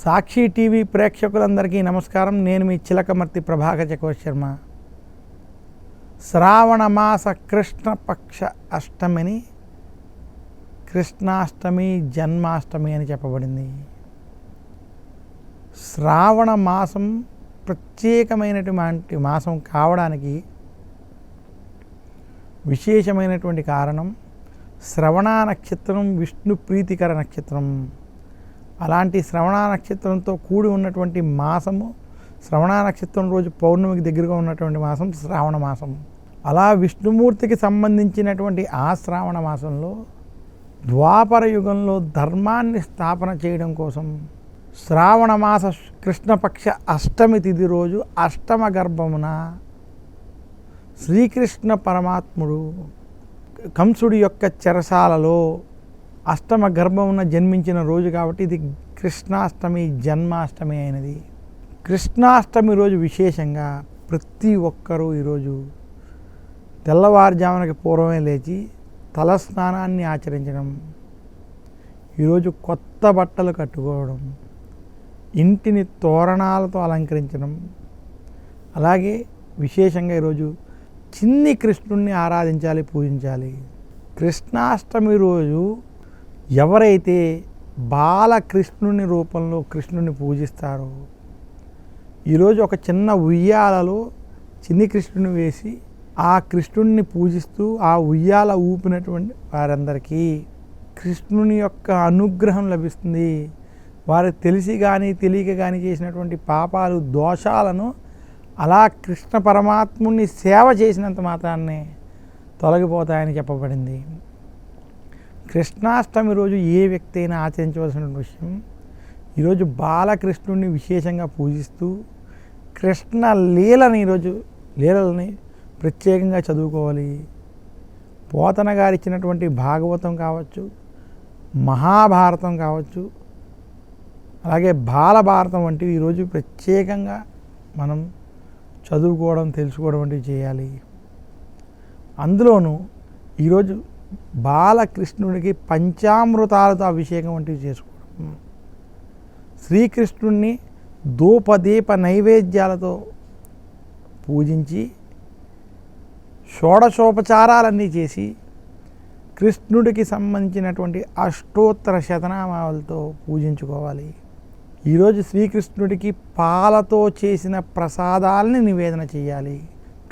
సాక్షి TV ప్రేక్షకులందరికీ నమస్కారం. నేను మీ చిలకమర్తి ప్రభాకర్ చక్రవర్తి శర్మ. శ్రావణ మాస కృష్ణపక్ష అష్టమిని కృష్ణాష్టమి, జన్మాష్టమి అని చెప్పబడింది. శ్రావణ మాసం ప్రత్యేకమైనటువంటి మాసం కావడానికి విశేషమైనటువంటి కారణం శ్రవణ నక్షత్రం విష్ణు ప్రీతికర నక్షత్రం. అలాంటి శ్రవణ నక్షత్రంతో కూడి ఉన్నటువంటి మాసము, శ్రవణ నక్షత్రం రోజు పౌర్ణమికి దగ్గరగా ఉన్నటువంటి మాసం శ్రావణ మాసం. అలా విష్ణుమూర్తికి సంబంధించినటువంటి ఆ శ్రావణ మాసంలో ద్వాపర యుగంలో ధర్మాన్ని స్థాపన చేయడం కోసం శ్రావణ మాస కృష్ణపక్ష అష్టమి తిథి రోజు అష్టమ గర్భమున శ్రీకృష్ణ పరమాత్ముడు కంసుడి యొక్క చెరసాలలో అష్టమ గర్భమున జన్మించిన రోజు కాబట్టి ఇది కృష్ణాష్టమి, జన్మాష్టమి అయినది. కృష్ణాష్టమి రోజు విశేషంగా ప్రతి ఒక్కరూ ఈరోజు తెల్లవారుజామునకి పూర్వమే లేచి తలస్నానాన్ని ఆచరించడం, ఈరోజు కొత్త బట్టలు కట్టుకోవడం, ఇంటిని తోరణాలతో అలంకరించడం, అలాగే విశేషంగా ఈరోజు చిన్ని కృష్ణుణ్ణి ఆరాధించాలి, పూజించాలి. కృష్ణాష్టమి రోజు ఎవరైతే బాలకృష్ణుని రూపంలో కృష్ణుని పూజిస్తారో, ఈరోజు ఒక చిన్న ఉయ్యాలలో చిన్ని కృష్ణుని వేసి ఆ కృష్ణుడిని పూజిస్తూ ఆ ఉయ్యాల ఊపినటువంటి వారందరికీ కృష్ణుని యొక్క అనుగ్రహం లభిస్తుంది. వారు తెలిసి కానీ తెలియక కానీ చేసినటువంటి పాపాలు, దోషాలను అలా కృష్ణ పరమాత్ముని సేవ చేసినంత మాత్రాన్నే తొలగిపోతాయని చెప్పబడింది. కృష్ణాష్టమి రోజు ఏ వ్యక్తి అయినా ఆచరించవలసిన విషయం, ఈరోజు బాలకృష్ణుడిని విశేషంగా పూజిస్తూ కృష్ణ లీలలని ప్రత్యేకంగా చదువుకోవాలి. పోతన గారు ఇచ్చినటువంటి భాగవతం కావచ్చు, మహాభారతం కావచ్చు, అలాగే బాలభారతం వంటివి ఈరోజు ప్రత్యేకంగా మనం చదువుకోవడం, తెలుసుకోవడం వంటివి చేయాలి. అందులోనూ ఈరోజు బాలకృష్ణుడికి పంచామృతాలతో అభిషేకం వంటివి చేసుకోవడం, శ్రీకృష్ణుడిని ధూపదీప నైవేద్యాలతో పూజించి షోడశోపచారాలన్నీ చేసి కృష్ణుడికి సంబంధించినటువంటి అష్టోత్తర శతనామాలతో పూజించుకోవాలి. ఈరోజు శ్రీకృష్ణుడికి పాలతో చేసిన ప్రసాదాలని నివేదన చేయాలి.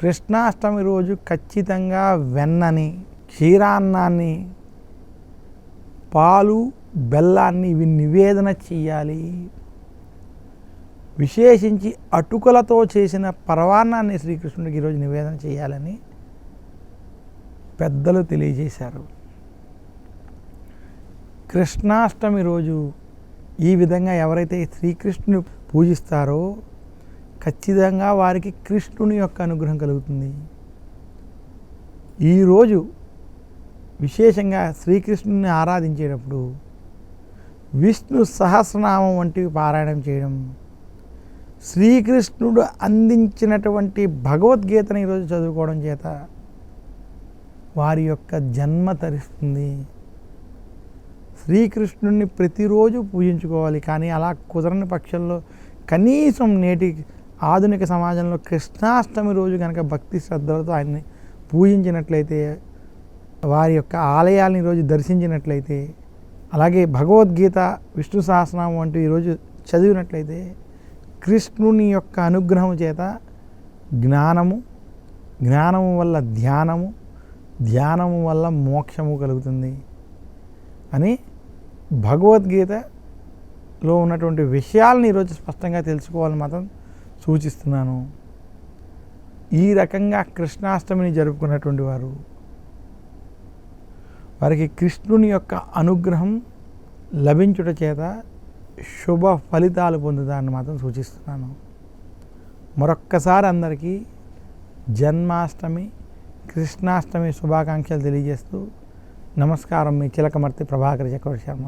కృష్ణాష్టమి రోజు ఖచ్చితంగా వెన్నని, క్షీరాన్నాన్ని, పాలు, బెల్లాన్ని ఇవి నివేదన చేయాలి. విశేషించి అటుకులతో చేసిన పరవాన్నాన్ని శ్రీకృష్ణుడికి ఈరోజు నివేదన చేయాలని పెద్దలు తెలియజేశారు. కృష్ణాష్టమి రోజు ఈ విధంగా ఎవరైతే శ్రీకృష్ణుని పూజిస్తారో ఖచ్చితంగా వారికి కృష్ణుని యొక్క అనుగ్రహం కలుగుతుంది. ఈరోజు విశేషంగా శ్రీకృష్ణుని ఆరాధించేటప్పుడు విష్ణు సహస్రనామం వంటివి పారాయణం చేయడం, శ్రీకృష్ణుడు అందించినటువంటి భగవద్గీతను ఈరోజు చదువుకోవడం చేత వారి యొక్క జన్మ తరిస్తుంది. శ్రీకృష్ణుడిని ప్రతిరోజు పూజించుకోవాలి. కానీ అలా కుదరని పక్షంలో కనీసం నేటి ఆధునిక సమాజంలో కృష్ణాష్టమి రోజు కనుక భక్తి శ్రద్ధలతో ఆయన్ని పూజించినట్లయితే, వారి యొక్క ఆలయాలను ఈరోజు దర్శించినట్లయితే, అలాగే భగవద్గీత, విష్ణు సహస్రనామం వంటివి ఈరోజు చదివినట్లయితే కృష్ణుని యొక్క అనుగ్రహం చేత జ్ఞానము వల్ల ధ్యానము వల్ల మోక్షము కలుగుతుంది అని భగవద్గీతలో ఉన్నటువంటి విషయాలను ఈరోజు స్పష్టంగా తెలుసుకోవాలని మాత్రం సూచిస్తున్నాను. ఈ రకంగా కృష్ణాష్టమిని జరుపుకున్నటువంటి వారికి కృష్ణుని యొక్క అనుగ్రహం లభించుట చేత శుభ ఫలితాలు పొందుతారని మాత్రం సూచిస్తున్నాను. మరొక్కసారి అందరికీ జన్మాష్టమి, కృష్ణాష్టమి శుభాకాంక్షలు తెలియజేస్తూ నమస్కారం. మీ చిలకమర్తి ప్రభాకర్ చక్రవర్తి శర్మ.